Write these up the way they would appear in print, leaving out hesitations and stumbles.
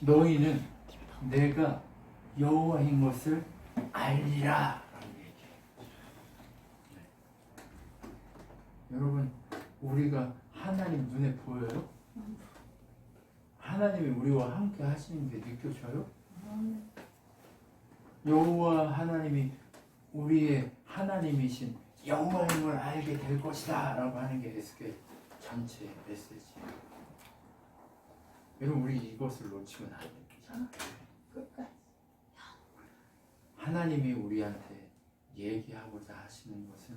너희는 내가 여호와인 것을 알리라 라는 얘기예요. 네. 여러분, 우리가 하나님 눈에 보여요? 하나님이 우리와 함께 하시는 게 느껴져요? 여호와 하나님이 우리의 하나님이신 여호와임을 알게 될 것이다 라고 하는 게 에스겔 전체 메시지예요. 여러분, 우리 이것을 놓치면 안 됩니다. 하나님이 우리한테 얘기하고자 하시는 것은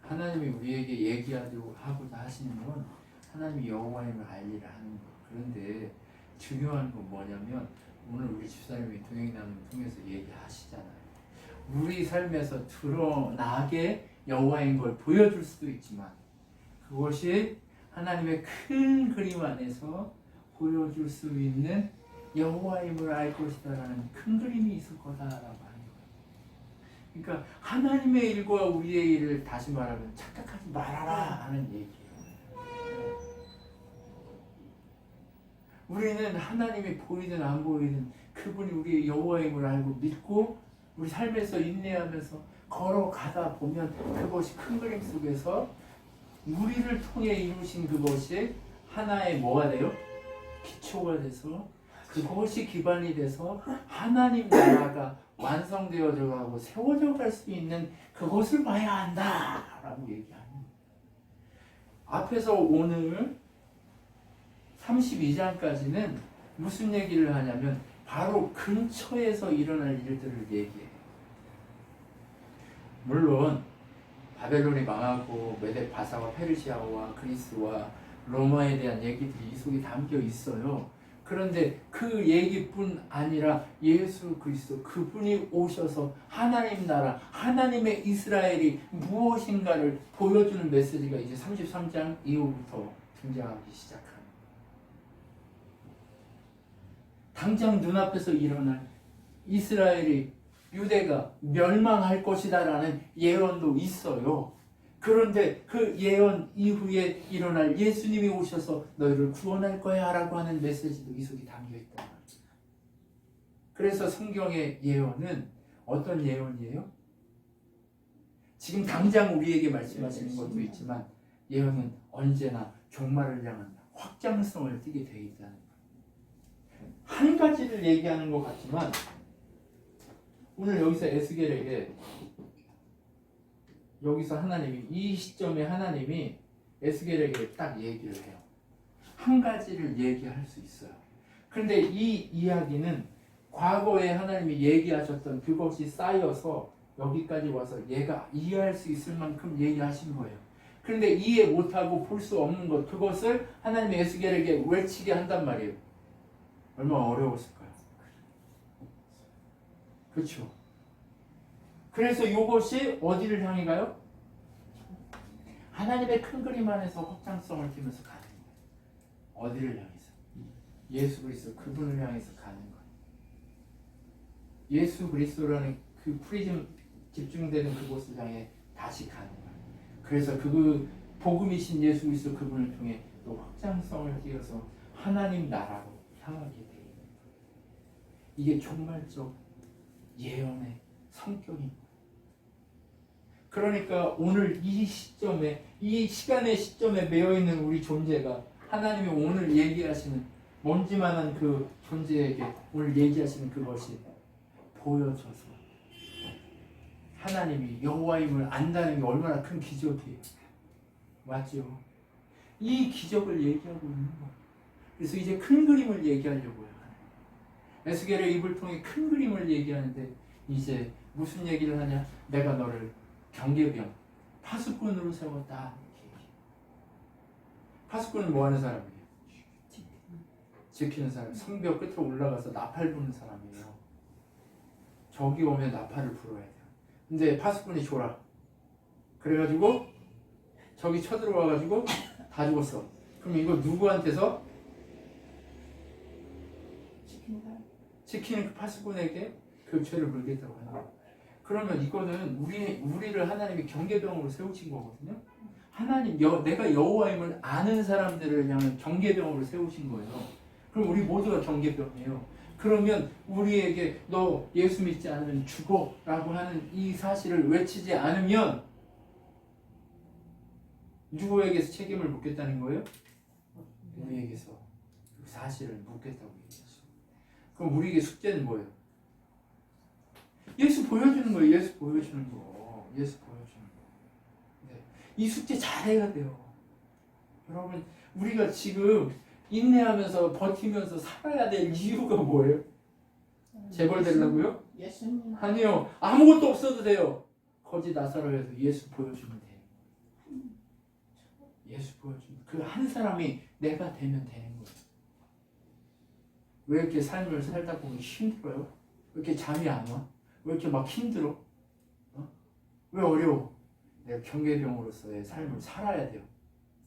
하나님이 우리에게 얘기하고자 하시는 건 하나님이 여호와임을 알리라 하는 거. 그런데 중요한 건 뭐냐면 오늘 우리 집사님이 동행나눔을 통해서 얘기하시잖아요. 우리 삶에서 드러나게 여호와인 걸 보여줄 수도 있지만 그것이 하나님의 큰 그림 안에서 보여줄 수 있는 여호와임을 알 것이다라는 큰 그림이 있을 거다라고 하는 거예요. 그러니까 하나님의 일과 우리의 일을 다시 말하면 착각하지 말아라 하는 얘기예요. 우리는 하나님이 보이든 안 보이든 그분이 우리의 여호와임을 알고 믿고 우리 삶에서 인내하면서 걸어가다 보면 그것이 큰 그림 속에서 우리를 통해 이루신 그것이 하나의 뭐가 돼요? 기초가 돼서 그것이 기반이 돼서 하나님 나라가 완성되어져 가고 세워져 갈 수 있는 그것을 봐야 한다라고 얘기하는 거예요. 앞에서 오늘 32장까지는 무슨 얘기를 하냐면 바로 근처에서 일어날 일들을 얘기해요. 물론 바벨론이 망하고 메데 바사와 페르시아와 그리스와 로마에 대한 얘기들이 이 속에 담겨 있어요. 그런데 그 얘기뿐 아니라 예수 그리스도 그분이 오셔서 하나님 나라, 하나님의 이스라엘이 무엇인가를 보여주는 메시지가 이제 33장 이후부터 등장하기 시작합니다. 당장 눈앞에서 일어날 이스라엘이 유대가 멸망할 것이다라는 예언도 있어요. 그런데 그 예언 이후에 일어날 예수님이 오셔서 너희를 구원할 거야 라고 하는 메시지도 이 속에 담겨있단 말이에요. 그래서 성경의 예언은 어떤 예언이에요? 지금 당장 우리에게 말씀하시는 것도 있지만 예언은 언제나 종말을 향한 확장성을 띠게 되어 있다는 거예요. 한 가지를 얘기하는 것 같지만 오늘 여기서 에스겔에게 여기서 하나님이 이 시점에 하나님이 에스겔에게 딱 얘기를 해요. 한 가지를 얘기할 수 있어요. 그런데 이 이야기는 과거에 하나님이 얘기하셨던 그것이 쌓여서 여기까지 와서 얘가 이해할 수 있을 만큼 얘기하신 거예요. 그런데 이해 못하고 볼 수 없는 것, 그것을 하나님이 에스겔에게 외치게 한단 말이에요. 얼마나 어려웠을까요? 그렇죠? 그래서 이것이 어디를 향해 가요? 하나님의 큰 그림 안에서 확장성을 띠면서 가는 거예요. 어디를 향해서? 예수 그리스도 그분을 향해서 가는 거예요. 예수 그리스도라는 그 프리즘 집중되는 그곳을 향해 다시 가는 거예요. 그래서 그 복음이신 예수 그리스도 그분을 통해 또 확장성을 띄어서 하나님 나라로 향하게 되는 거예요. 이게 종말적 예언의 성격입니다. 그러니까 오늘 이 시점에, 이 시간의 시점에 매여있는 우리 존재가 하나님이 오늘 얘기하시는 먼지만한 그 존재에게 오늘 얘기하시는 그것이 보여져서 하나님이 여호와임을 안다는 게 얼마나 큰 기적이에요. 맞죠? 이 기적을 얘기하고 있는 거예요. 그래서 이제 큰 그림을 얘기하려고 해요. 에스겔의 입을 통해 큰 그림을 얘기하는데 이제 무슨 얘기를 하냐? 내가 너를 경계병, 파수꾼으로 세웠다. 파수꾼은 뭐 하는 사람이에요? 지키는 사람. 성벽 끝으로 올라가서 나팔 부는 사람이에요. 적이 오면 나팔을 불어야 돼요. 근데 파수꾼이 졸아. 그래가지고 적이 쳐들어와가지고 다 죽었어. 그럼 이거 누구한테서? 지키는 그 파수꾼에게 그 죄를 물겠다고 하는 거예요. 그러면 이거는 우리를 하나님이 경계병으로 세우신 거거든요. 하나님 내가 여호와임을 아는 사람들을 향한 경계병으로 세우신 거예요. 그럼 우리 모두가 경계병이에요. 그러면 우리에게 너 예수 믿지 않으면 죽어 라고 하는 이 사실을 외치지 않으면 누구에게서 책임을 묻겠다는 거예요? 우리에게서 그 사실을 묻겠다고 얘기했어. 그럼 우리에게 숙제는 뭐예요? 예수 보여주는 거예요. 예수 보여주는 거. 예수 보여주는 거. 네. 이 숙제 잘해야 돼요. 여러분, 우리가 지금 인내하면서 버티면서 살아야 될 이유가 뭐예요? 재벌 되려고요? 예수님. 아니요. 아무것도 없어도 돼요. 거지 나사로에서 예수 보여주면 돼요. 예수 보여주면 그 한 사람이 내가 되면 되는 거예요. 왜 이렇게 삶을 살다 보면 힘들어요? 왜 이렇게 잠이 안 와? 왜 이렇게 막 힘들어? 왜 어려워? 내가 경계병으로서의 삶을 살아야 돼요.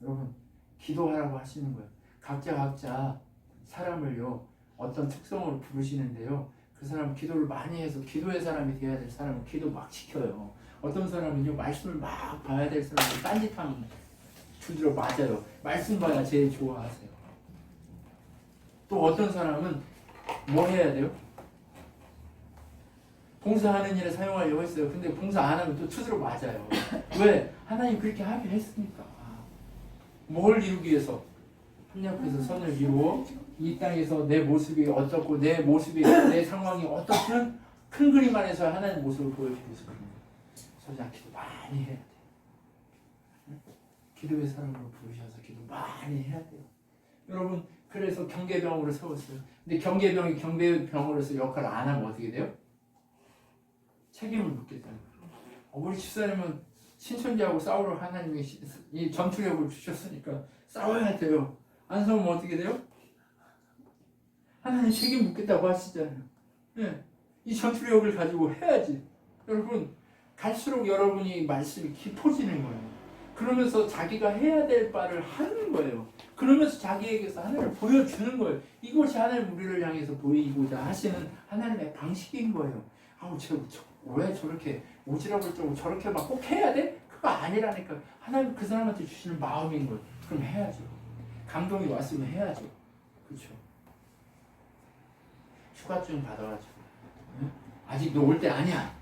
여러분, 기도하라고 하시는 거예요. 각자 사람을요 어떤 특성으로 부르시는데요, 그 사람 기도를 많이 해서 기도의 사람이 되어야 될 사람은 기도 막 지켜요. 어떤 사람은요 말씀을 막 봐야 될 사람은 딴짓하면 두드려 맞아요. 말씀 봐야 제일 좋아하세요. 또 어떤 사람은 뭐 해야 돼요? 봉사하는 일에 사용하려고 했어요. 근데 봉사 안 하면 또 두드려 맞아요. 왜? 하나님 그렇게 하게 했으니까. 뭘 이루기 위해서? 협력해서 선을 이루어 이 땅에서 내 모습이 어떻고 내 모습이 내 상황이 어떻든 큰 그림 안에서 하나님의 모습을 보여주고 있어요. 소장 기도 많이 해야 돼요. 기도의 사람으로 부르셔서 기도 많이 해야 돼요. 여러분, 그래서 경계병으로 세웠어요. 근데 경계병이 경계병으로서 역할을 안 하면 어떻게 돼요? 책임을 묻겠다는 거예요. 우리 집사님은 신천지하고 싸우러 하나님이 이 전투력을 주셨으니까 싸워야 돼요. 안 싸우면 어떻게 돼요? 하나님 책임 묻겠다고 하시잖아요. 네. 이 전투력을 가지고 해야지. 여러분, 갈수록 여러분이 말씀이 깊어지는 거예요. 그러면서 자기가 해야 될 바를 하는 거예요. 그러면서 자기에게서 하나님을 보여주는 거예요. 이것이 하나님 우리를 향해서 보이고자 하시는 하나님의 방식인 거예요. 아우, 왜 저렇게 오지랖을 좀 저렇게 막 꼭 해야 돼? 그거 아니라니까. 하나님 그 사람한테 주시는 마음인 거예요. 그럼 해야죠. 감동이 왔으면 해야죠. 그렇죠? 휴가증 받아가지고 아직 너 올 때 아니야.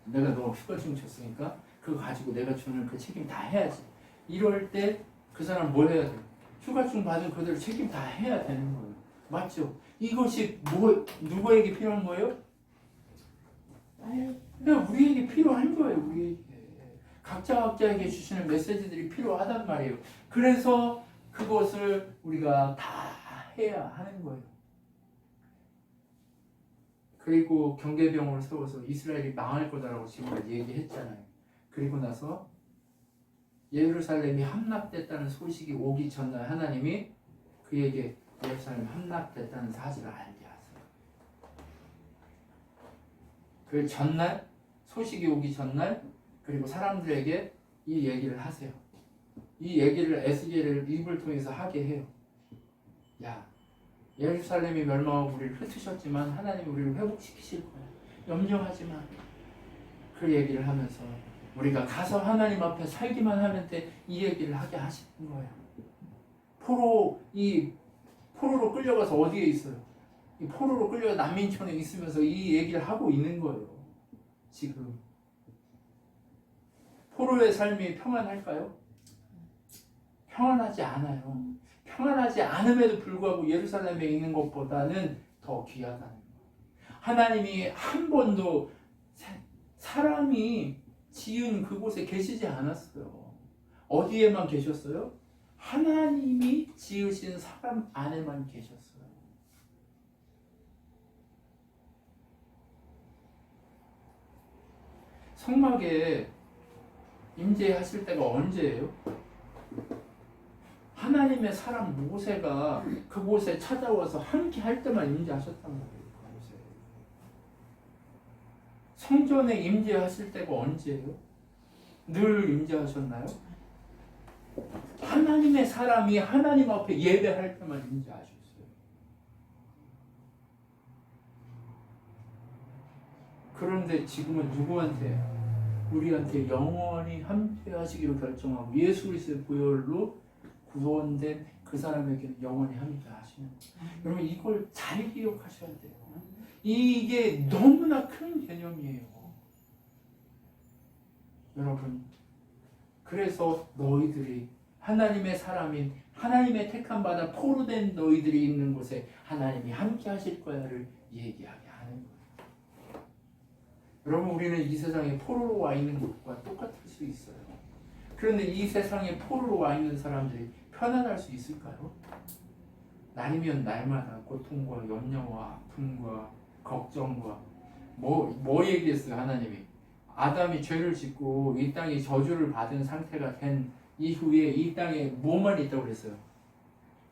내가 너 휴가증 줬으니까 그거 가지고 내가 주는 그 책임 다 해야지. 이럴 때 그 사람 뭘 해야 돼? 휴가증 받은 그대로 책임 다 해야 되는 거예요. 맞죠? 이것이 누구에게 필요한 거예요? 그냥 우리에게 필요한 거예요. 우리에게. 각자에게 주시는 메시지들이 필요하단 말이에요. 그래서 그것을 우리가 다 해야 하는 거예요. 그리고 경계병으로 세워서 이스라엘이 망할 거다라고 지금까지 얘기했잖아요. 그리고 나서 예루살렘이 함락됐다는 소식이 오기 전날 하나님이 그에게 예루살렘이 함락됐다는 사실을 알게 하세요. 그 전날, 소식이 오기 전날, 그리고 사람들에게 이 얘기를 하세요. 이 얘기를 에스겔을 입을 통해서 하게 해요. 야, 예루살렘이 멸망하고 우리를 흩으셨지만 하나님이 우리를 회복시키실 거야. 염려하지 마. 그 얘기를 하면서 우리가 가서 하나님 앞에 살기만 하면 돼. 이 얘기를 하게 하시는 거예요. 포로로 끌려가서 어디에 있어요? 이 포로로 끌려가 난민촌에 있으면서 이 얘기를 하고 있는 거예요. 지금 포로의 삶이 평안할까요? 평안하지 않아요. 평안하지 않음에도 불구하고 예루살렘에 있는 것보다는 더 귀하다는 거예요. 하나님이 한 번도 사람이 지은 그곳에 계시지 않았어요. 어디에만 계셨어요? 하나님이 지으신 사람 안에만 계셨어요. 성막에 임재하실 때가 언제예요? 하나님의 사람 모세가 그곳에 찾아와서 함께 할 때만 임재하셨단 말이에요. 그곳에. 성전에 임재하실 때가 언제예요? 늘 임재하셨나요? 하나님의 사람이 하나님 앞에 예배할 때만 임재하셨어요. 그런데 지금은 누구한테 우리한테 영원히 함께하시기로 결정하고 예수 그리스도의 보혈로 구원된 그 사람에게는 영원히 함께하시는 거예요. 여러분 이걸 잘 기억하셔야 돼요. 이게 너무나 큰 개념이에요. 여러분 그래서 너희들이 하나님의 사람인 하나님의 택함 받아 포로된 너희들이 있는 곳에 하나님이 함께 하실 거야를 얘기하게 하는 거예요. 여러분 우리는 이 세상에 포로로 와 있는 것과 똑같을 수 있어요. 그런데 이 세상에 포로로 와 있는 사람들이 편안할 수 있을까요? 날이면 날마다 고통과 염려와 아픔과 걱정과 뭐 얘기했어요 하나님이? 아담이 죄를 짓고 이 땅이 저주를 받은 상태가 된 이후에 이 땅에 뭐만 있다고 그랬어요?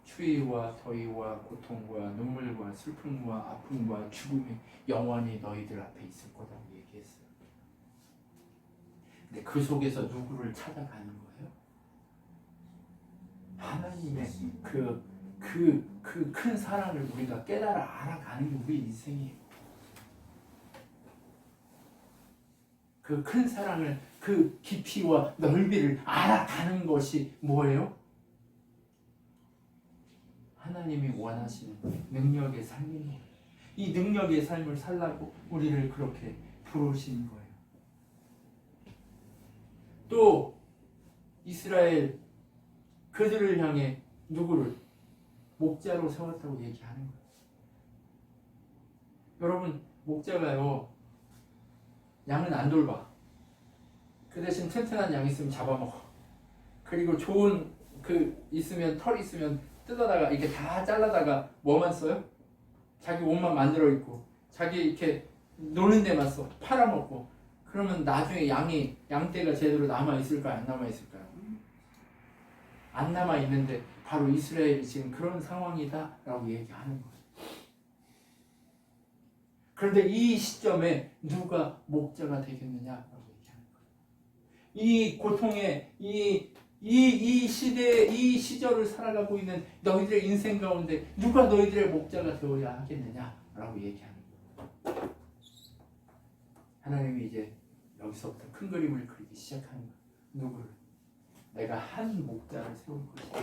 추위와 더위와 고통과 눈물과 슬픔과 아픔과 죽음이 영원히 너희들 앞에 있을 거라고 얘기했어요. 근데 그 속에서 누구를 찾아가는 거예요? 하나님의 그 큰 사랑을 우리가 깨달아 알아가는 게 우리 인생이에요. 그 큰 사랑을 그 깊이와 넓이를 알아가는 것이 뭐예요? 하나님이 원하시는 능력의 삶인 거예요. 이 능력의 삶을 살라고 우리를 그렇게 부르신 거예요. 또 이스라엘 그들을 향해 누구를 목자로 세웠다고 얘기하는 거예요. 여러분 목자가요 양은 안 돌봐. 그 대신 튼튼한 양 있으면 잡아먹어. 그리고 좋은 있으면 털 있으면 뜯어다가 이렇게 다 잘라다가 뭐만 써요? 자기 옷만 만들어 입고 자기 이렇게 노는 데만 써. 팔아먹고. 그러면 나중에 양떼가 제대로 남아 있을까요? 안 남아 있을까요? 안 남아 있는데 바로 이스라엘이 지금 그런 상황이다라고 얘기하는 거예요. 그런데 이 시점에 누가 목자가 되겠느냐라고 얘기하는 거예요. 이 고통의 이 시대에 이 시절을 살아가고 있는 너희들의 인생 가운데 누가 너희들의 목자가 되어야 하겠느냐라고 얘기하는 거예요. 하나님이 이제 여기서부터 큰 그림을 그리기 시작하는 거예요. 누구를? 내가 한 목자를 세울 것이다.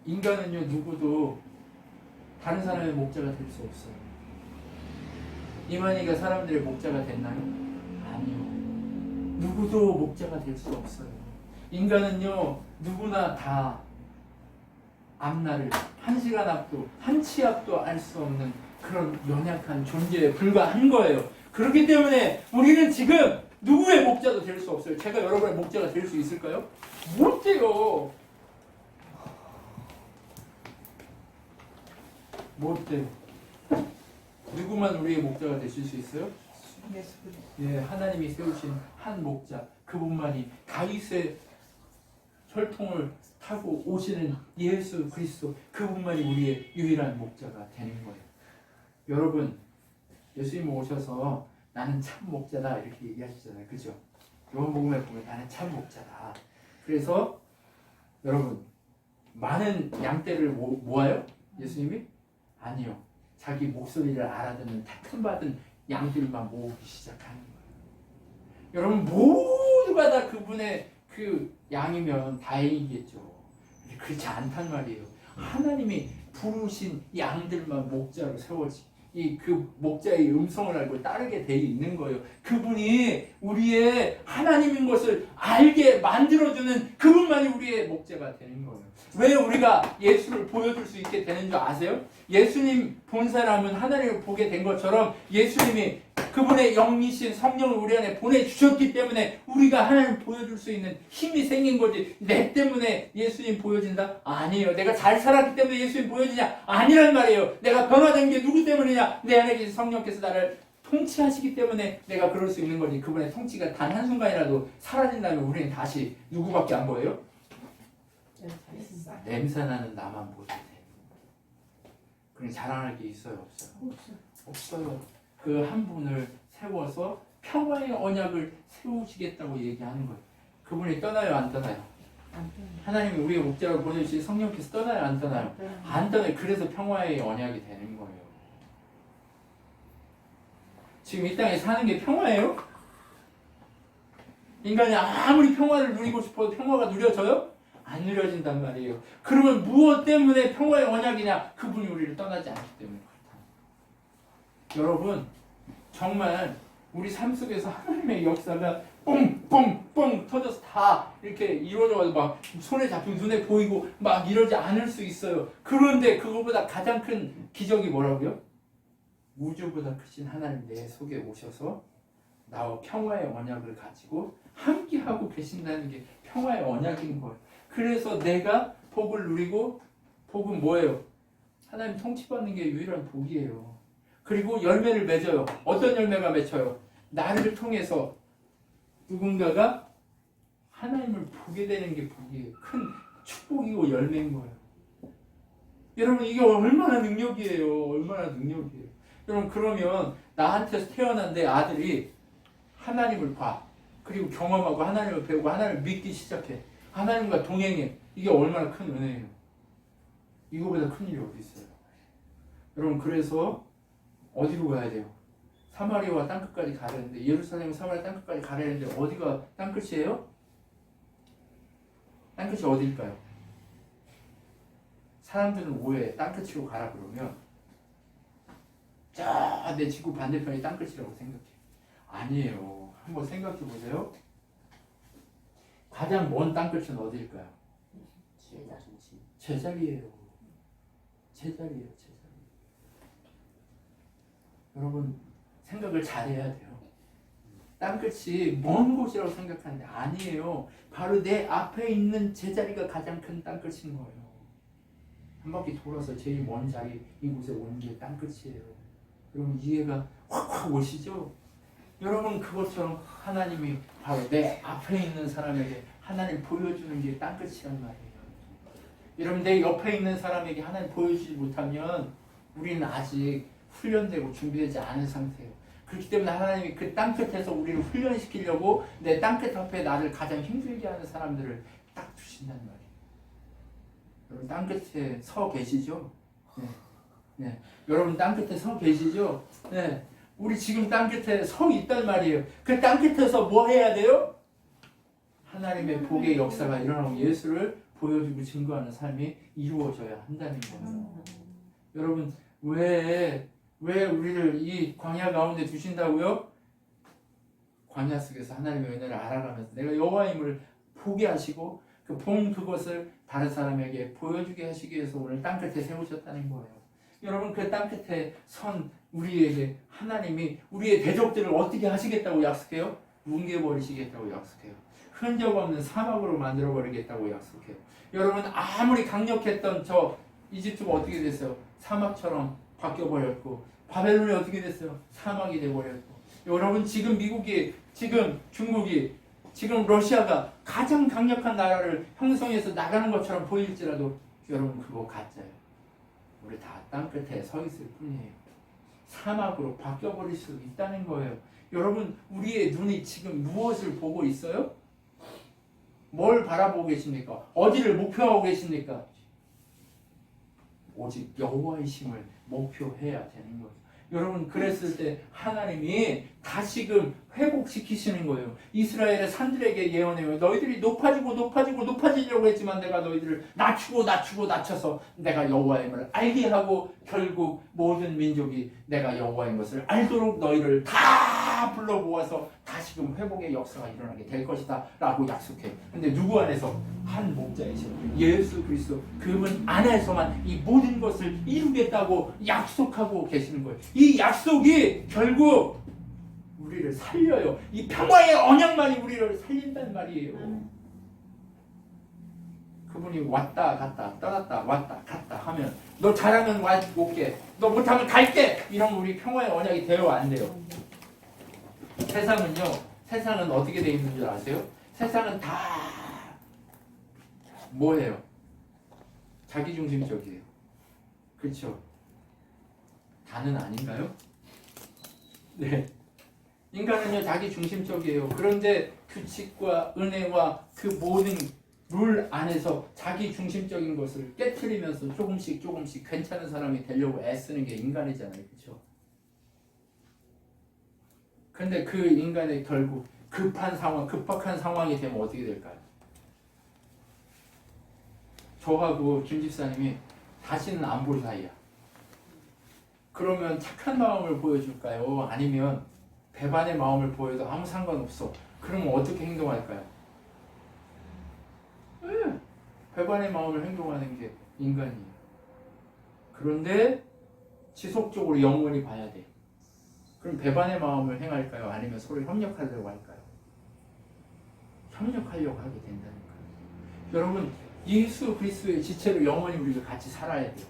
인간은요 누구도 다른 사람의 목자가 될 수 없어요. 이만희가 사람들의 목자가 됐나요? 아니요. 누구도 목자가 될 수 없어요. 인간은요 누구나 다 앞날을 한 시간 앞도 한 치 앞도 알 수 없는 그런 연약한 존재에 불과한 거예요. 그렇기 때문에 우리는 지금 누구의 목자도 될 수 없어요. 제가 여러분의 목자가 될 수 있을까요? 못 돼요. 못 돼요. 누구만 우리의 목자가 되실 수 있어요? 예, 하나님이 세우신 한 목자, 그분만이 다윗의 혈통을 타고 오시는 예수 그리스도, 그분만이 우리의 유일한 목자가 되는 거예요. 여러분, 예수님 오셔서 나는 참 목자다 이렇게 얘기하시잖아요. 그죠? 요한복음에 보면 나는 참 목자다. 그래서 여러분, 많은 양떼를 모아요? 예수님이? 아니요. 자기 목소리를 알아듣는 택함받은 양들만 모으기 시작하는 거예요. 여러분 모두가 다 그분의 그 양이면 다행이겠죠. 그렇지 않단 말이에요. 하나님이 부르신 양들만 목자로 세워지. 그 목자의 음성을 알고 따르게 돼 있는 거예요. 그분이 우리의 하나님인 것을 알게 만들어주는 그분만이 우리의 목자가 되는 거예요. 왜 우리가 예수를 보여줄 수 있게 되는 줄 아세요? 예수님 본 사람은 하나님을 보게 된 것처럼 예수님이 그분의 영이신 성령을 우리 안에 보내주셨기 때문에 우리가 하나님을 보여줄 수 있는 힘이 생긴 거지. 내 때문에 예수님 보여진다? 아니에요. 내가 잘 살았기 때문에 예수님 보여지냐? 아니란 말이에요. 내가 변화된 게 누구 때문이냐? 내 안에 계신 성령께서 나를 통치하시기 때문에 내가 그럴 수 있는 거지. 그분의 통치가 단 한순간이라도 사라진다면 우리는 다시 누구밖에 안 보여요? 냄새나는 나만 보게 돼. 그냥 자랑할 게 있어요? 없어요? 없어요. 그 한 분을 세워서 평화의 언약을 세우시겠다고 얘기하는 거예요. 그분이 떠나요? 안 떠나요? 안 떠나요. 하나님이 우리의 목자로 보내주신 성령께서 떠나요? 안 떠나요? 안 떠나요. 그래서 평화의 언약이 되는 거예요. 지금 이 땅에 사는 게 평화예요? 인간이 아무리 평화를 누리고 싶어도 평화가 누려져요? 안 누려진단 말이에요. 그러면 무엇 때문에 평화의 언약이냐? 그분이 우리를 떠나지 않기 때문에 그렇다. 여러분, 정말 우리 삶 속에서 하나님의 역사가 뻥뻥뻥 터져서 다 이렇게 이루어져서 막 손에 잡히고 눈에 보이고 막 이러지 않을 수 있어요. 그런데 그거보다 가장 큰 기적이 뭐라고요? 우주보다 크신 하나님 내 속에 오셔서 나와 평화의 언약을 가지고 함께하고 계신다는 게 평화의 언약인 거예요. 그래서 내가 복을 누리고, 복은 뭐예요? 하나님 통치받는 게 유일한 복이에요. 그리고 열매를 맺어요. 어떤 열매가 맺혀요? 나를 통해서 누군가가 하나님을 보게 되는 게 복이에요. 큰 축복이고 열매인 거예요. 여러분, 이게 얼마나 능력이에요. 얼마나 능력이에요. 여러분, 그러면 나한테서 태어난 내 아들이 하나님을 봐. 그리고 경험하고 하나님을 배우고 하나님을 믿기 시작해. 하나님과 동행해. 이게 얼마나 큰 은혜예요. 이거보다 큰 일이 어디 있어요. 여러분, 그래서 어디로 가야 돼요? 사마리아와 땅끝까지 가야 되는데, 예루살렘 사마리아 땅끝까지 가야 되는데 어디가 땅끝이에요? 땅끝이 어디일까요? 사람들은 오해해. 땅끝으로 가라 그러면 저 내 지구 반대편이 땅끝이라고 생각해. 아니에요. 한번 생각해 보세요. 가장 먼 땅끝은 어디일까요? 제자리예요. 제자리예요. 제자리. 여러분, 생각을 잘해야 돼요. 땅끝이 먼 곳이라고 생각하는데 아니에요. 바로 내 앞에 있는 제자리가 가장 큰 땅끝인 거예요. 한 바퀴 돌아서 제일 먼 자리 이곳에 오는 게 땅끝이에요. 여러분, 이해가 확 오시죠? 여러분, 그것처럼 하나님이 바로 내 앞에 있는 사람에게 하나님 보여주는 게 땅끝이란 말이에요. 여러분, 내 옆에 있는 사람에게 하나님 보여주지 못하면 우리는 아직 훈련되고 준비되지 않은 상태예요. 그렇기 때문에 하나님이 그 땅끝에서 우리를 훈련시키려고 내 땅끝 앞에 나를 가장 힘들게 하는 사람들을 딱 두신단 말이에요. 여러분, 땅끝에 서 계시죠? 네. 네. 여러분, 땅끝에 서 계시죠? 네. 우리 지금 땅끝에 서 있단 말이에요. 그 땅끝에서 뭐 해야 돼요? 하나님의 복의 역사가 일어나고 예수를 보여주고 증거하는 삶이 이루어져야 한다는 거예요. 여러분, 왜 우리를 이 광야 가운데 두신다고요? 광야 속에서 하나님의 은혜를 알아가면서 내가 여호와임을 보게 하시고 그 본 그것을 다른 사람에게 보여주게 하시기 위해서 오늘 땅끝에 세우셨다는 거예요. 여러분, 그 땅끝에 선 우리에게 하나님이 우리의 대적들을 어떻게 하시겠다고 약속해요? 뭉개버리시겠다고 약속해요. 흔적 없는 사막으로 만들어버리겠다고 약속해요. 여러분, 아무리 강력했던 저 이집트가 어떻게 됐어요? 사막처럼 바뀌어버렸고, 바벨론이 어떻게 됐어요? 사막이 돼버렸고, 여러분, 지금 미국이, 지금 중국이, 지금 러시아가 가장 강력한 나라를 형성해서 나가는 것처럼 보일지라도 여러분, 그거 가짜예요. 우리 다 땅끝에 서 있을 뿐이에요. 사막으로 바뀌어버릴 수 있다는 거예요. 여러분, 우리의 눈이 지금 무엇을 보고 있어요? 뭘 바라보고 계십니까? 어디를 목표하고 계십니까? 오직 여호와의 힘을 목표해야 되는 거예요. 여러분, 그랬을 때 하나님이 다시금 회복시키시는 거예요. 이스라엘의 산들에게 예언해요. 너희들이 높아지려고 했지만 내가 너희들을 낮춰서 내가 여호와임을 알게 하고 결국 모든 민족이 내가 여호와인 것을 알도록 너희를 다 불러 모아서 다시금 회복의 역사가 일어나게 될 것이다 라고 약속해요. 근데 누구 안에서? 한 목자이신 예수 그리스도, 그분 안에서만 이 모든 것을 이루겠다고 약속하고 계시는 거예요. 이 약속이 결국 우리를 살려요. 이 평화의 언약만이 우리를 살린다는 말이에요. 그분이 왔다 갔다 떠났다 왔다 갔다 하면 너 잘하면 올게, 너 못하면 갈게, 이러면 우리 평화의 언약이 돼요, 안 돼요? 세상은 어떻게 되어 있는 줄 아세요? 세상은 다 뭐예요? 자기중심적이에요. 그렇죠? 다는 아닌가요? 네. 인간은요, 자기중심적이에요. 그런데 규칙과 은혜와 그 모든 룰 안에서 자기중심적인 것을 깨트리면서 조금씩 괜찮은 사람이 되려고 애쓰는 게 인간이잖아요. 그렇죠? 근데 그 인간의 결국 급한 상황, 급박한 상황이 되면 어떻게 될까요? 저하고 김 집사님이 다시는 안 볼 사이야. 그러면 착한 마음을 보여줄까요? 아니면 배반의 마음을 보여도 아무 상관없어. 그러면 어떻게 행동할까요? 네, 배반의 마음을 행동하는 게 인간이에요. 그런데 지속적으로 영원히 봐야 돼. 그럼 배반의 마음을 행할까요? 아니면 서로 협력하려고 할까요? 협력하려고 하게 된다니까요. 여러분, 예수 그리스도의 지체로 영원히 우리가 같이 살아야 돼요.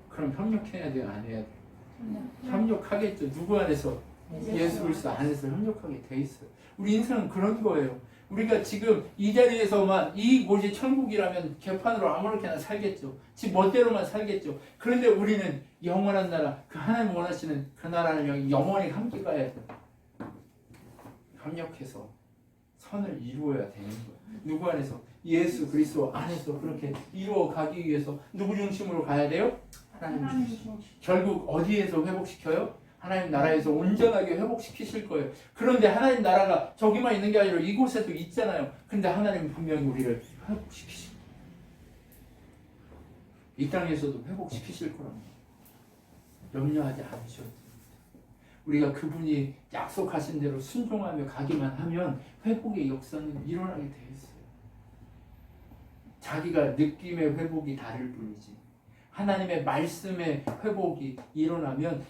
그럼 협력해야 돼요? 안 해야 돼요? 협력하겠죠. 누구 안에서? 예수 그리스도 안에서 협력하게 돼 있어요. 우리 인생은 그런 거예요. 우리가 지금 이 자리에서만 이곳이 천국이라면 개판으로 아무렇게나 살겠죠. 지 멋대로만 살겠죠. 그런데 우리는 영원한 나라, 그 하나님 원하시는 그 나라를 향해 영원히 함께 가야 돼요. 협력해서 선을 이루어야 되는 거예요. 누구 안에서? 예수 그리스도 안에서 그렇게 이루어 가기 위해서 누구 중심으로 가야 돼요? 하나님 중심. 결국 어디에서 회복시켜요? 하나님 나라에서 온전하게 회복시키실 거예요. 그런데 하나님 나라가 저기만 있는 게 아니라 이곳에도 있잖아요. 근데 하나님은 분명히 우리를 회복시키실 거예요. 이 땅에서도 회복시키실 거랍니다. 염려하지 않으셔도 됩니다. 우리가 그분이 약속하신 대로 순종하며 가기만 하면 회복의 역사는 일어나게 돼 있어요. 자기가 느낌의 회복이 다를 뿐이지 하나님의 말씀의 회복이 일어나면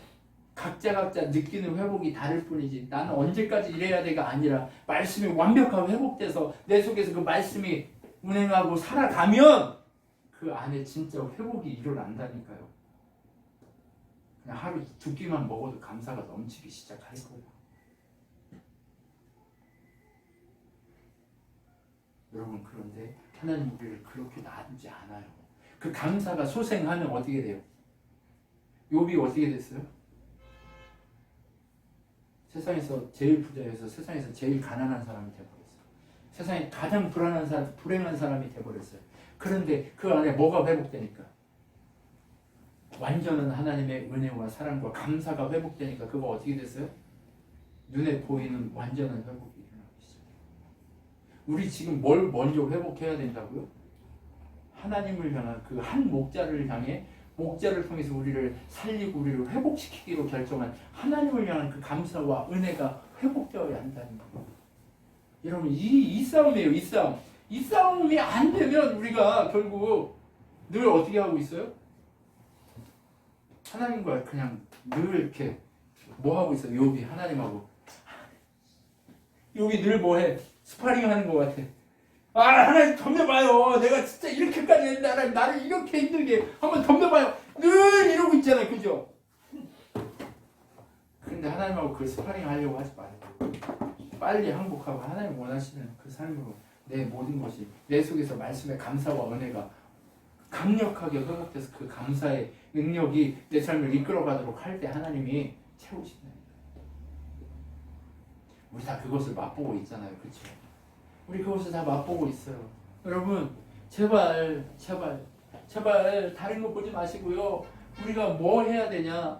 각자 느끼는 회복이 다를 뿐이지 나는 언제까지 이래야 돼가 아니라 말씀이 완벽하게 회복돼서 내 속에서 그 말씀이 운행하고 살아가면 그 안에 진짜 회복이 일어난다니까요. 그냥 하루 두 끼만 먹어도 감사가 넘치기 시작할 거예요. 여러분, 그런데 하나님 우리를 그렇게 놔두지 않아요. 그 감사가 소생하면 어떻게 돼요? 욥이 어떻게 됐어요? 세상에서 제일 부자여서 세상에서 제일 가난한 사람이 되어버렸어요. 세상에 가장 불안한 사람, 불행한 사람이 되어버렸어요. 그런데 그 안에 뭐가 회복되니까? 완전한 하나님의 은혜와 사랑과 감사가 회복되니까 그거 어떻게 됐어요? 눈에 보이는 완전한 회복이 일어나기 시작해요. 우리 지금 뭘 먼저 회복해야 된다고요? 하나님을 향한 그 한 목자를 향해 목자를 통해서 우리를 살리고 우리를 회복시키기로 결정한 하나님을 향한 그 감사와 은혜가 회복되어야 한다는 거예요. 여러분, 이 싸움이에요. 이 싸움. 이 싸움이 안 되면 우리가 결국 늘 어떻게 하고 있어요? 하나님과 그냥 늘 이렇게 뭐 하고 있어요? 욥이 하나님하고. 욥이 늘 뭐 해? 스파링 하는 것 같아. 아, 하나님 덤벼봐요. 내가 진짜 이렇게까지 했는데 하나님 나를 이렇게 힘들게 한번 덤벼봐요. 늘 이러고 있잖아요. 그죠? 그런데 하나님하고 그 스파링 하려고 하지 말고 빨리 항복하고 하나님 원하시는 그 삶으로 내 모든 것이 내 속에서 말씀의 감사와 은혜가 강력하게 회복돼서 그 감사의 능력이 내 삶을 이끌어가도록 할 때 하나님이 채우신다. 우리 다 그것을 맛보고 있잖아요. 그렇죠? 우리 그것을 다 맛보고 있어요. 여러분, 제발 다른 거 보지 마시고요. 우리가 뭐 해야 되냐?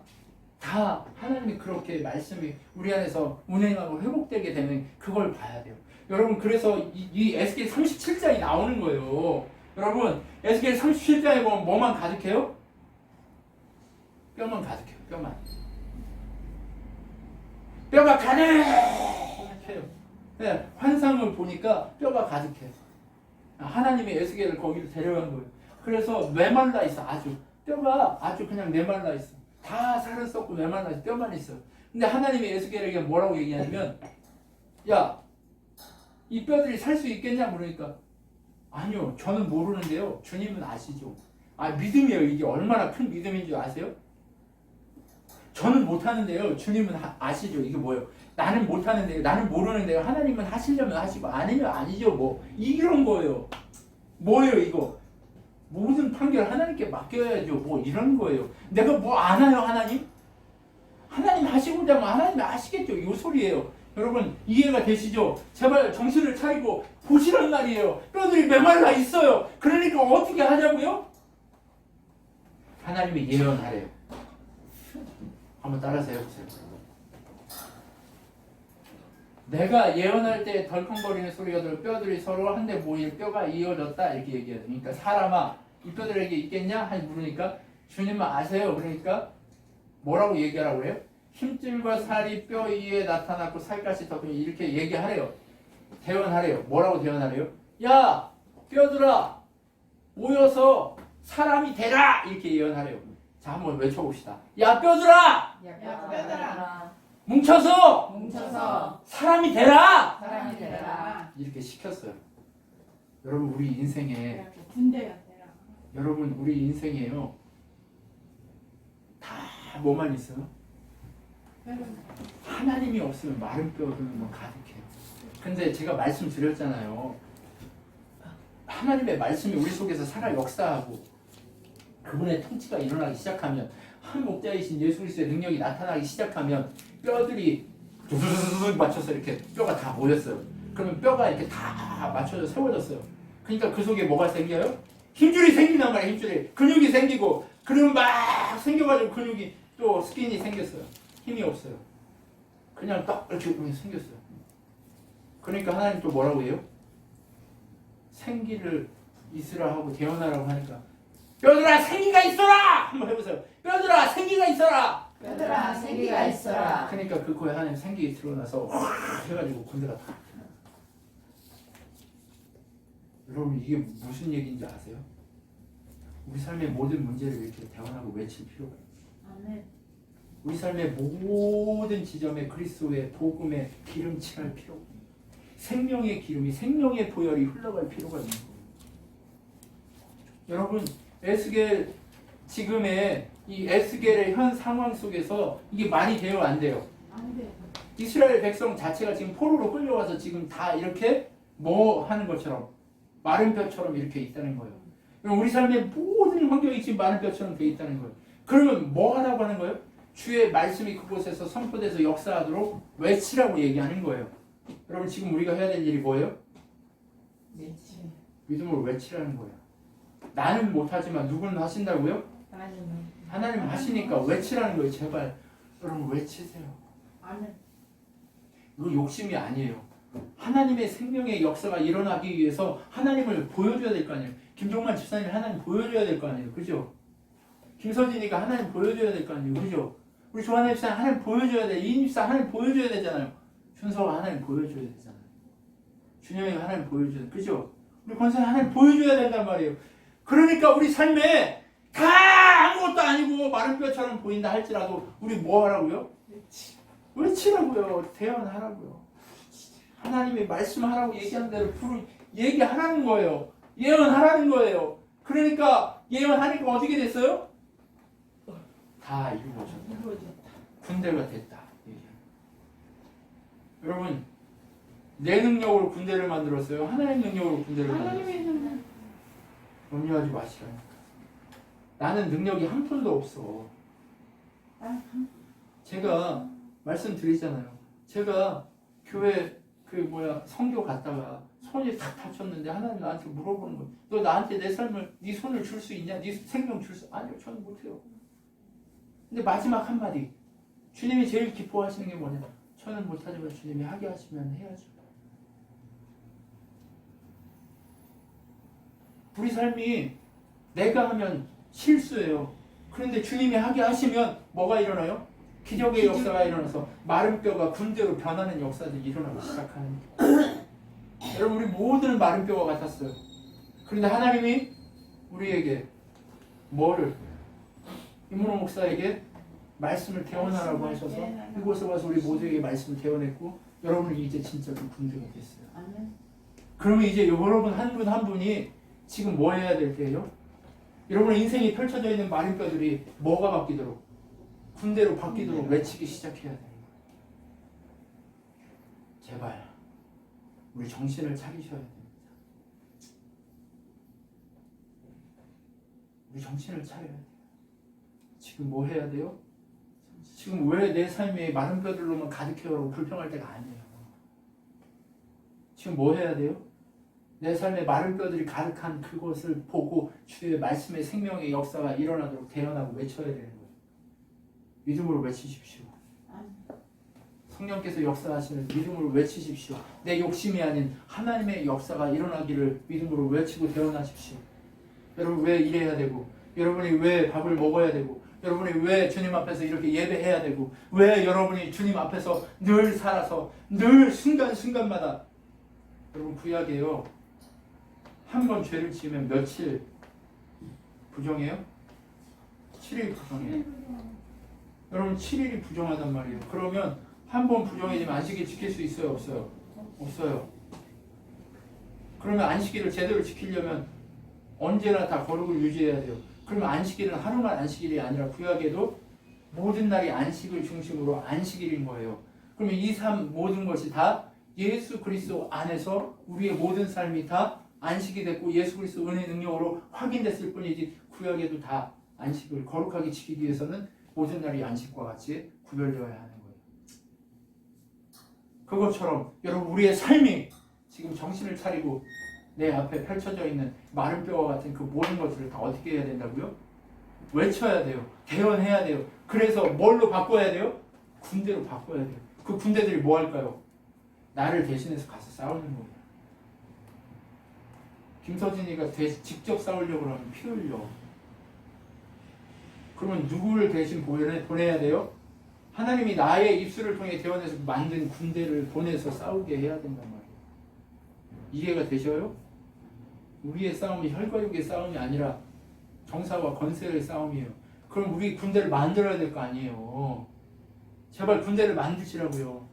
다 하나님이 그렇게 말씀이 우리 안에서 운행하고 회복되게 되는 그걸 봐야 돼요. 여러분, 그래서 이 에스겔 37장이 나오는 거예요. 여러분, 에스겔 37장에 보면 뭐만 가득해요? 뼈만 가득해요. 뼈가 가득해요. 네, 환상을 보니까 뼈가 가득해. 하나님이 에스겔을 거기로 데려간 거예요. 그래서 메말라 있어. 뼈가 아주 그냥 메말라 있어. 다 살을 썩고 메말라 있어. 뼈만 있어. 근데 하나님이 에스겔에게 뭐라고 얘기하냐면, 야, 이 뼈들이 살 수 있겠냐 물으니까, 아니요, 저는 모르는데요. 주님은 아시죠. 믿음이에요. 이게 얼마나 큰 믿음인 줄 아세요? 저는 못하는데요. 주님은 아시죠. 이게 뭐예요? 나는 못하는데요. 나는 모르는데요. 하나님은 하시려면 하시고 아니면 아니죠. 뭐 이런 거예요. 뭐예요 이거? 모든 판결 하나님께 맡겨야죠. 뭐 이런 거예요. 내가 뭐 아나요 하나님? 하나님 하시고자 하면 하나님이 아시겠죠. 이 소리예요. 여러분, 이해가 되시죠? 제발 정신을 차리고 보시란 말이에요. 뼈들이 메말라 있어요. 그러니까 어떻게 하냐고요? 하나님이 예언하래요. 한번 따라서 해보세요. 내가 예언할 때 덜컹거리는 소리가 들어 뼈들이 서로 한데 모일 뼈가 이어졌다 이렇게 얘기해요. 그러니까 사람아 이 뼈들에게 있겠냐? 하니 물으니까 주님은 아세요. 그러니까 뭐라고 얘기하라고 그래요? 힘줄과 살이 뼈 위에 나타났고 살갗이 덮여 이렇게 얘기하래요. 대언하래요. 뭐라고 대언하래요? 야 뼈들아 모여서 사람이 되라 이렇게 예언하래요. 자 한번 외쳐봅시다. 야 뼈들아 뼈들아 뭉쳐서 사람이 되라 사람이 되라. 이렇게 시켰어요. 여러분 우리 인생에 군대가 되라. 여러분 우리 인생에요 다 뭐만 있어요? 하나님이 없으면 마른 뼈는 뭐 가득해요. 근데 제가 말씀드렸잖아요. 하나님의 말씀이 우리 속에서 살아 역사하고 그분의 통치가 일어나기 시작하면 한 목자이신 예수 그리스도의 능력이 나타나기 시작하면 뼈들이 두두두둑 맞춰서 이렇게 뼈가 다 모였어요. 그러면 뼈가 이렇게 다 맞춰져 세워졌어요. 그러니까 그 속에 뭐가 생겨요? 힘줄이 생긴단 말이에요. 힘줄이 근육이 생기고 그러면 막 생겨가지고 근육이 또 스킨이 생겼어요. 힘이 없어요. 그냥 딱 이렇게 생겼어요. 그러니까 하나님 또 뭐라고 해요? 생기를 있으라 하고 태어나라고 하니까 뼈들아 생기가 있어라! 한번 해보세요. 뼈들아 생기가 있어라! 뼈들아 생기가 있어라. 그러니까 그 코에 하나님 생기 들어나서 확 해가지고 군대가 다 여러분 이게 무슨 얘기인지 아세요? 우리 삶의 모든 문제를 이렇게 대언하고 외칠 필요가 있어요. 아멘. 우리 삶의 모든 지점에 그리스도의 복음의 기름칠할 필요가 있어요. 생명의 기름이 생명의 보혈이 흘러갈 필요가 있는 거예요. 여러분 에스겔 지금의 이 에스겔의 현 상황 속에서 이게 말이 돼요 안 돼요? 안 돼. 이스라엘 백성 자체가 지금 포로로 끌려와서 지금 다 이렇게 뭐 하는 것처럼 마른 뼈처럼 이렇게 있다는 거예요. 그럼 우리 삶의 모든 환경이 지금 마른 뼈처럼 돼 있다는 거예요. 그러면 뭐 하라고 하는 거예요? 주의 말씀이 그곳에서 선포돼서 역사하도록 외치라고 얘기하는 거예요. 여러분 지금 우리가 해야 될 일이 뭐예요? 그렇지. 믿음으로 외치라는 거예요. 나는 못하지만 누구는 하신다고요? 하나님 하시니까 외치라는 거예요. 제발 여러분 외치세요. 아멘. 이거 욕심이 아니에요. 하나님의 생명의 역사가 일어나기 위해서 하나님을 보여줘야 될 거 아니에요. 김종만 집사님이 하나님 보여줘야 될 거 아니에요. 그죠? 김서진이가 하나님 보여줘야 될 거 아니에요. 그죠? 우리 조한혜 집사님 하나님 보여줘야 돼. 이인 집사 하나님 보여줘야 되잖아요. 준서가 하나님 보여줘야 되잖아요. 준영이가 하나님 보여줘야 돼. 그죠? 우리 권사님 하나님 보여줘야 된단 말이에요. 그러니까 우리 삶에 다 아무것도 아니고 마른 뼈처럼 보인다 할지라도 우리 뭐 하라고요? 외치라고요. 대언하라고요. 하나님의 말씀하라고 얘기하는 대로 얘기하라는 거예요. 예언하라는 거예요. 그러니까 예언하니까 어떻게 됐어요? 다 이루어졌다. 군대가 됐다. 여러분 내 능력으로 군대를 만들었어요? 하나님 능력으로 군대를 만들었어요? 염려하지 마시라니까. 나는 능력이 한 푼도 없어. 제가 말씀드리잖아요. 제가 교회 성교 갔다가 손이 탁 다쳤는데 하나님 나한테 물어보는 거예요. 너 나한테 내 삶을 네 손을 줄 수 있냐? 네 생명 줄 수? 아니요, 저는 못해요. 근데 마지막 한마디 주님이 제일 기뻐하시는 게 뭐냐? 저는 못하지만 주님이 하게 하시면 해야죠. 우리 삶이 내가 하면 실수예요. 그런데 주님이 하게 하시면 뭐가 일어나요? 기적의 역사가 일어나서 마른 뼈가 군대로 변하는 역사들이 일어나기 시작하는 거예요. 여러분 우리 모두는 마른 뼈와 같았어요. 그런데 하나님이 우리에게 뭐를? 이문호 목사에게 말씀을 대원하라고 하셔서 이곳에 와서 우리 모두에게 말씀을 대원했고 여러분이 이제 진짜 그 군대가 됐어요. 그러면 이제 여러분 한 분 한 분이 지금 뭐 해야 될 때예요? 여러분의 인생이 펼쳐져 있는 마른 뼈들이 뭐가 바뀌도록? 군대로 바뀌도록 외치기 시작해야 돼요. 제발 우리 정신을 차리셔야 됩니다. 우리 정신을 차려야 돼요. 지금 뭐 해야 돼요? 지금 왜 내 삶이 마른 뼈들로만 가득해라고 불평할 때가 아니에요. 지금 뭐 해야 돼요? 내 삶에 마른 뼈들이 가득한 그것을 보고 주의 말씀의 생명의 역사가 일어나도록 대언하고 외쳐야 되는 거예요. 믿음으로 외치십시오. 성령께서 역사하시는 믿음으로 외치십시오. 내 욕심이 아닌 하나님의 역사가 일어나기를 믿음으로 외치고 대언하십시오. 여러분 왜 이래야 되고, 여러분이 왜 밥을 먹어야 되고, 여러분이 왜 주님 앞에서 이렇게 예배해야 되고, 왜 여러분이 주님 앞에서 늘 살아서 늘 순간순간마다, 여러분 구약이에요. 한 번 죄를 지으면 며칠 부정해요? 7일 부정해요. 여러분 7일이 부정하단 말이에요. 그러면 한 번 부정해지면 안식일 지킬 수 있어요? 없어요? 없어요. 그러면 안식일을 제대로 지키려면 언제나 다 거룩을 유지해야 돼요. 그러면 안식일은 하루만 안식일이 아니라 구약에도 모든 날이 안식을 중심으로 안식일인 거예요. 그러면 이 삶 모든 것이 다 예수 그리스도 안에서 우리의 모든 삶이 다 안식이 됐고 예수 그리스도 은혜 능력으로 확인됐을 뿐이지, 구약에도 다 안식을 거룩하게 지키기 위해서는 모든 날이 안식과 같이 구별되어야 하는 거예요. 그것처럼 여러분 우리의 삶이 지금 정신을 차리고 내 앞에 펼쳐져 있는 마른 뼈와 같은 그 모든 것들을 다 어떻게 해야 된다고요? 외쳐야 돼요. 대언해야 돼요. 그래서 뭘로 바꿔야 돼요? 군대로 바꿔야 돼요. 그 군대들이 뭐 할까요? 나를 대신해서 가서 싸우는 거예요. 김서진이가 직접 싸우려고 하면 피 흘려. 그러면 누구를 대신 보내야 돼요? 하나님이 나의 입술을 통해 대원해서 만든 군대를 보내서 싸우게 해야 된단 말이에요. 이해가 되셔요? 우리의 싸움이 혈과 육의 싸움이 아니라 정사와 권세의 싸움이에요. 그럼 우리 군대를 만들어야 될 거 아니에요. 제발 군대를 만드시라고요.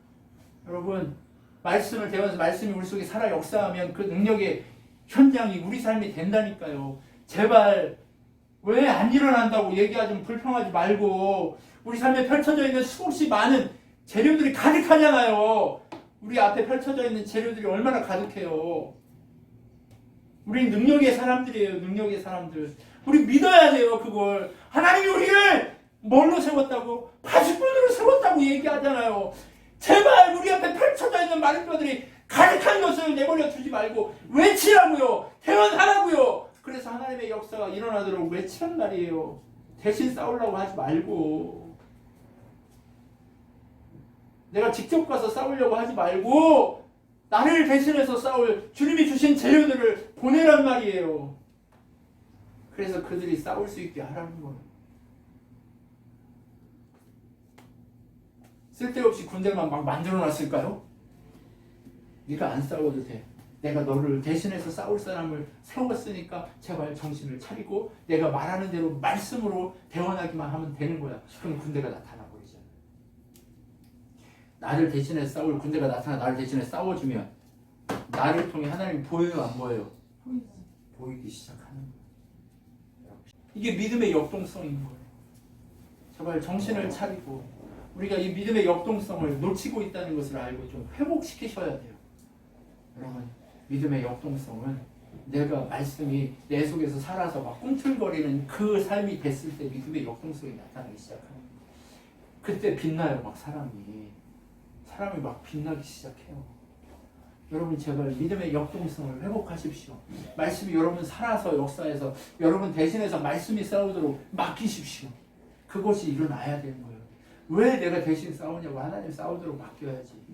여러분 말씀을 대면서 말씀이 우리 속에 살아 역사하면 그 능력의 현장이 우리 삶이 된다니까요. 제발 왜 안 일어난다고 얘기하지 불평하지 말고, 우리 삶에 펼쳐져 있는 수없이 많은 재료들이 가득하잖아요. 우리 앞에 펼쳐져 있는 재료들이 얼마나 가득해요. 우리 능력의 사람들이에요. 능력의 사람들. 우리 믿어야 돼요. 그걸 하나님이 우리를 뭘로 세웠다고? 파수꾼으로 세웠다고 얘기하잖아요. 제발 우리 앞에 펼쳐져 있는 많은 뼈들이 가득한 것을 내버려 두지 말고 외치라고요. 대언하라고요. 그래서 하나님의 역사가 일어나도록 외치란 말이에요. 대신 싸우려고 하지 말고, 내가 직접 가서 싸우려고 하지 말고 나를 대신해서 싸울 주님이 주신 재료들을 보내란 말이에요. 그래서 그들이 싸울 수 있게 하라는 거예요. 쓸데없이 군대만 막 만들어놨을까요? 네가 안 싸워도 돼. 내가 너를 대신해서 싸울 사람을 세웠으니까 제발 정신을 차리고 내가 말하는 대로 말씀으로 대언하기만 하면 되는 거야. 그럼 군대가 나타나 버리잖아. 나를 대신해서 싸울 군대가 나타나 나를 대신해 싸워주면 나를 통해 하나님이 보여요, 안 보여요? 보이기 시작하는 거예요. 이게 믿음의 역동성인 거예요. 제발 정신을 차리고 우리가 이 믿음의 역동성을 놓치고 있다는 것을 알고 좀 회복시키셔야 돼요. 여러분, 믿음의 역동성은 내가 말씀이 내 속에서 살아서 막 꿈틀거리는 그 삶이 됐을 때 믿음의 역동성이 나타나기 시작하는 거예요. 그때 빛나요. 막 사람이 막 빛나기 시작해요. 여러분 제발 믿음의 역동성을 회복하십시오. 말씀이 여러분 살아서 역사해서 여러분 대신해서 말씀이 싸우도록 맡기십시오. 그것이 일어나야 되는 거예요. 왜 내가 대신 싸우냐고, 하나님 싸우도록 맡겨야지.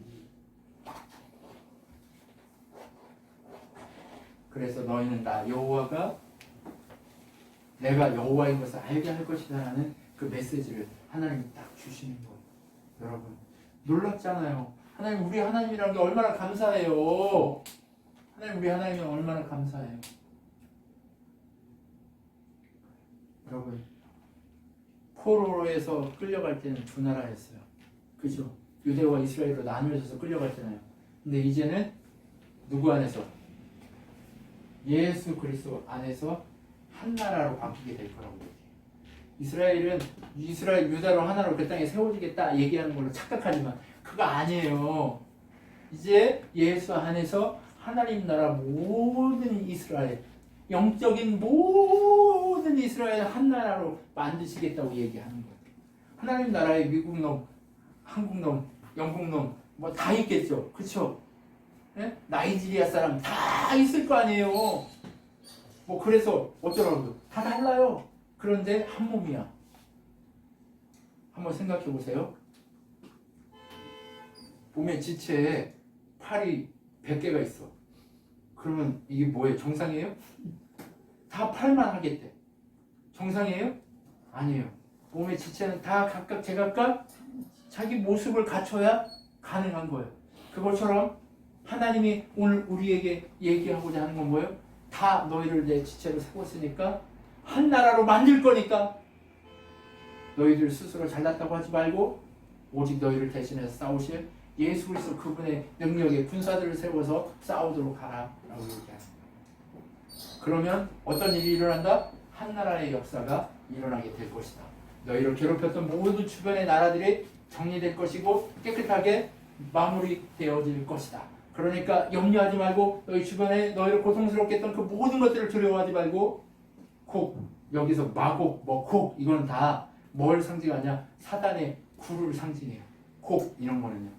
그래서 너희는 나 여호와가 내가 여호와인 것을 알게 할 것이다 라는 그 메시지를 하나님이 딱 주시는 거예요. 여러분 놀랍잖아요. 하나님, 우리 하나님이라는 게 얼마나 감사해요. 하나님, 우리 하나님이 얼마나 감사해요. 여러분, 포로에서 끌려갈 때는 두 나라였어요. 그죠? 유대와 이스라엘로 나누어져서 끌려갈 때나요. 근데 이제는 누구 안에서? 예수 그리스도 안에서 한 나라로 바뀌게 될 거라고 얘기해요. 이스라엘은 이스라엘 유다로 하나로 그 땅에 세워지겠다 얘기하는 걸로 착각하지만 그거 아니에요. 이제 예수 안에서 하나님 나라 모든 이스라엘, 영적인 모든 이스라엘 한 나라로 만드시겠다고 얘기하는 거예요. 하나님 나라에 미국 놈, 한국 놈, 영국 놈 뭐 다 있겠죠. 그렇죠? 네? 나이지리아 사람 다 있을 거 아니에요. 뭐 그래서 어쩌라고요? 다 달라요. 그런데 한 몸이야. 한번 생각해 보세요. 몸의 지체에 팔이 100개가 있어. 그러면 이게 뭐예요? 정상이에요? 다 팔만 하겠대. 정상이에요? 아니에요. 몸의 지체는 다 각각 제각각 자기 모습을 갖춰야 가능한 거예요. 그것처럼 하나님이 오늘 우리에게 얘기하고자 하는 건 뭐예요? 다 너희를 내 지체로 세웠으니까 한 나라로 만들 거니까 너희들 스스로 잘났다고 하지 말고 오직 너희를 대신해서 싸우실 예수 그리스도 그분의 능력의 군사들을 세워서 싸우도록 하라 라고 얘기하는 거예요. 그러면 어떤 일이 일어난다? 한 나라의 역사가 일어나게 될 것이다. 너희를 괴롭혔던 모든 주변의 나라들이 정리될 것이고 깨끗하게 마무리되어질 것이다. 그러니까 염려하지 말고 너희 주변에 너희를 고통스럽게 했던 그 모든 것들을 두려워하지 말고 곡, 여기서 마곡, 곡 이건 다 뭘 상징하냐? 사단의 구를 상징해요. 곡 이런 거는요.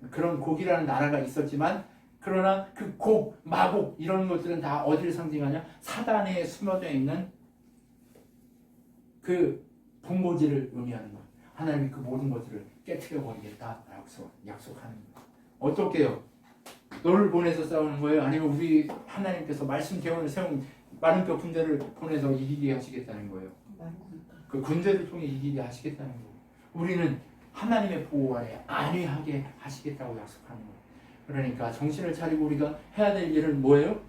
그런 곡이라는 나라가 있었지만 그러나 그 곡, 마곡 이런 것들은 다 어디를 상징하냐? 사단에 숨어져 있는 그 본고지를 의미하는 거예요. 하나님이 그 모든 것들을 깨트려 버리겠다라고 약속하는 거예요. 어떻게요? 너를 보내서 싸우는 거예요? 아니면 우리 하나님께서 말씀 대원을 세운 많은 뼈 군대를 보내서 이기게 하시겠다는 거예요? 그 군대를 통해 이기게 하시겠다는 거예요. 우리는 하나님의 보호 아래 안위하게 하시겠다고 약속하는 거예요. 그러니까 정신을 차리고 우리가 해야 될 일은 뭐예요?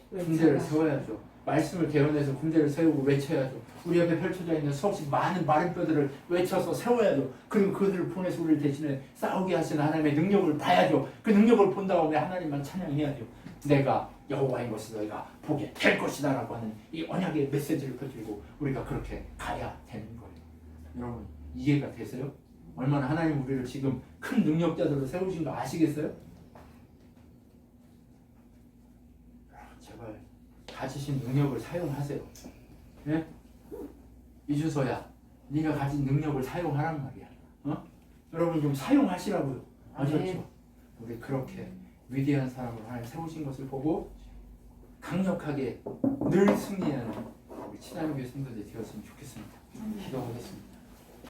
군대를 세워야죠. 말씀을 대언해서 군대를 세우고 외쳐야죠. 우리 옆에 펼쳐져 있는 수없이 많은 마른 뼈들을 외쳐서 세워야죠. 그리고 그들을 보내서 우리를 대신에 싸우게 하시는 하나님의 능력을 봐야죠. 그 능력을 본 다음에 하나님만 찬양해야죠. 내가 여호와인 것을 너희가 보게 될 것이다 라고 하는 이 언약의 메시지를 펼치고 우리가 그렇게 가야 되는 거예요. 여러분 이해가 되세요? 얼마나 하나님 우리를 지금 큰 능력자들로 세우신 거 아시겠어요? 제발 가지신 능력을 사용하세요. 네? 이주서야 네가 가진 능력을 사용하란 말이야. 어? 여러분 좀 사용하시라고요. 아셨죠? 우리 그렇게 위대한 사람으로 하나님 세우신 것을 보고 강력하게 늘 승리하는 우리 친하는 교회 성도들이 되었으면 좋겠습니다. 기도하겠습니다.